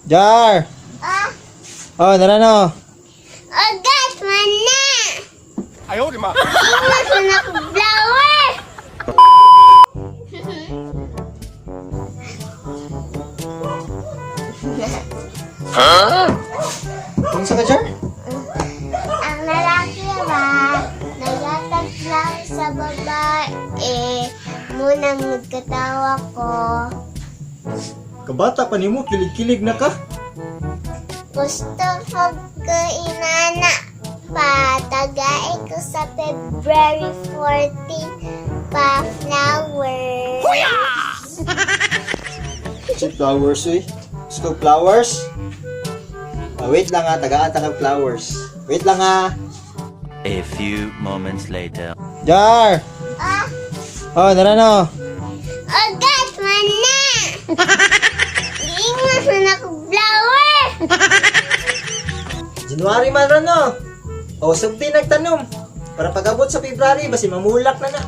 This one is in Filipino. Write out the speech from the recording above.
Jar! Ah, Oh, narano? agat man na! Ayaw, di ma. Iwas na ako flower! Kung sa ka, Jar? Ang lalaki ba, nagatag lang sa babae, munang nagkatawa ko. Kabata pa nimo, kilig-kilig na ka. Gusto ko inana pa, tagay ko sa February 14 pa flower. Si flowers, uy. Gusto ko flowers? Wait lang ha, tagaan ta ng flowers. Wait lang ha. A few moments later. Jar! Ah, Oh, narano? agat man na! Iwas na ako flower! January man ron, no? O, subdi nagtanom. Para pag-abot sa February, basi mamulak na na.